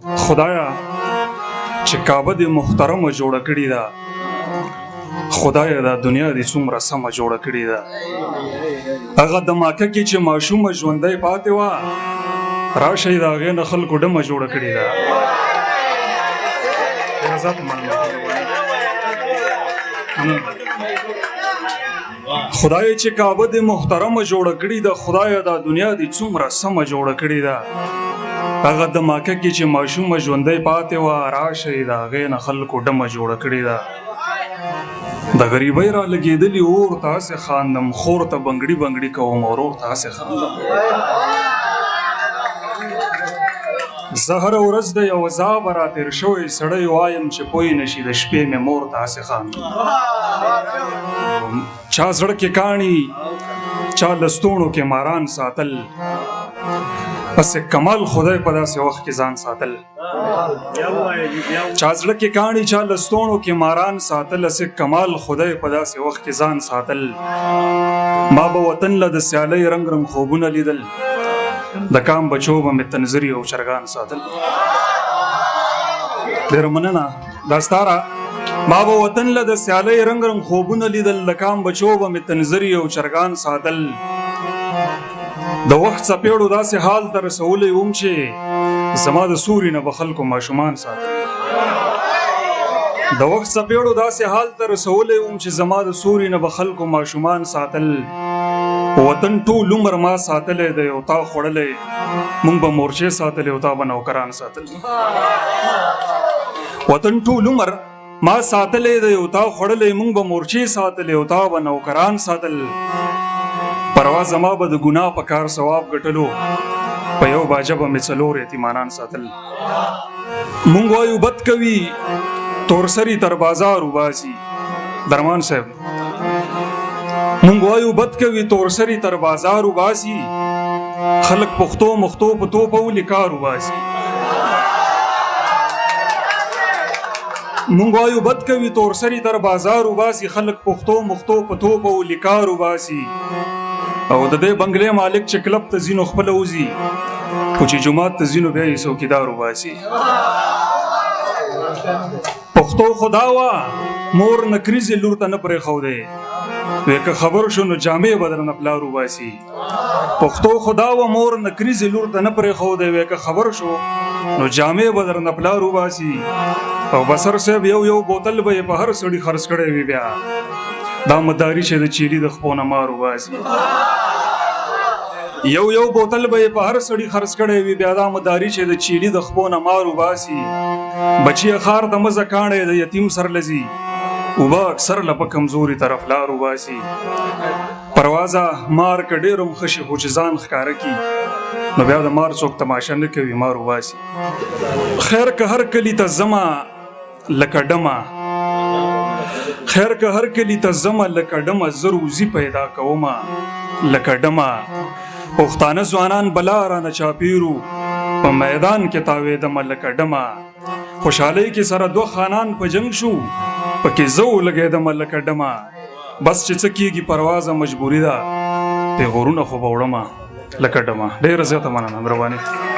خدایا چې کعبه دې محترمه جوړه کړې ده، خدایا دا دنیا دې څومره سمه جوړه کړې ده. هغه د مکه کې چې ماشومه ژوندی پاتې وه، راشئ د هغې نه خلکو ډمه جوړه کړې ده. خدای چې کعبه دې محترمه جوړه کړې ده، خدایا دا دنیا دې څومره سمه جوړه کړې ده. هغه د مکه کې چې ماشومه ژوندی پاتې وه، راشئ د هغې نه خلکو ډمه جوړه کړې ده. د غریبۍ را لګېدلي اور ته هسې خاندم، خور ته بنګړي بنګړي کوم ورور ته هسې خاندم. زه هره ورځ د یو عذابه را تېر شوی سړی وایم چې پوی نشي د شپې مې مور ته هسې خاندم. چا زړه کې کاڼي، چا لستوڼو کې ماران ساتل، پسې کمال خدای په داسې وخت کې ځان ساتل. چا زړه کې کاڼي، چا لستوڼو کې ماران ساتل، پسې کمال خدای په داسې وخت کې ځان ساتل. ما به وطن له د سیالۍ رنګ رنګ خوبونه لیدل، د کام بچو به مې تنظري او چرګان ساتل. ډېره مننه دا ستاره. ما به وطن له د سیالۍ رنګ رنګ خوبونه لیدل، د کام بچو به مې تنظري او چرګان ساتل. د وخت څپېړو داسې حال ته رسولی وم چې زما د سوري نه به خلکو ماشومان ساتل. د وخت څپېړو داسې حال ته رسولی وم چې زما د سوري نه به خلکو ماشومان ساتل. وطن ټول عمر ما ساتلی دی، او تا خوړلی، مونږ به مورچې ساتلی او تا به نوکران ساتل. وطن ټول عمر ما ساتلی دی، او تا خوړلی، مونږ به مورچې ساتلی او تا به نوکران ساتل. پروا زما به د ګناه په کار ثواب ګټلو، په یو باجه به مې څلور یتیمانان ساتل. مونږ وایو بد کوي تورسري تر بازار وباسي، درمان صاحب مونږ وایو بد کوي تورسري تر بازار وباسي، خلک پښتو مختو په توپ او لیکار وباسي. مونږ وایو بد کوي تورسري تر بازار وباسي، خلک پښتو مختو په توپ او لیکار وباسي. او د دې بنگلې مالک چې کلب ته ځینو خپله وځي، خو چې جومات ته ځینو بیا یې څوکیدار وباسي. پښتو خدا وه مور نکریزې لور ته نه پرېښودی، وی که خبر شو نو جامې به درنه پلار وباسي. پښتو خدا وه مور نکریزې لور ته نه پرېښودی، وی که خبر شو نو جامې به درنه پلار وباسي. او بسر صاحب یو بوتل به یې په هر سړي خرڅ کړی وي، بیا دا مداري چې د چیلي د خپو نه مار وباسي. یو بوتل به یې په هر سړي خرڅ کړی وي، بیا دا مداري چې د چیلي د خپو نه مار وباسي. بچیه خار د مزه کاڼی د یتیم سر لذي، اوبه اکثر له په کمزوري طرف لار وباسي. پروازه مار که ډېر هم ښه شي، خو چې ځان ښکاره کي نو بیا د مار څوک تماشه نه کوي، مار وباسي. خیر که هر کلي ته ځمه لکه ډمه، خیر که هر کلي ته ځمه لکه ډمه، زه روزي پیدا کومه لکه ډمه. پښتانه ځوانان بلا رانه چاپېرو، په میدان کې تاوېدمه لکه ډمه. خوشحالۍ کې سره دوه خانان په جنګ شو، پکې زه ولګېدمه لکه ډمه. بس چې څه کېږي پروازه مجبوري ده، پیغورونه خو به وړمه لکه ډمه. ډېره زیاته مننه، مهرباني.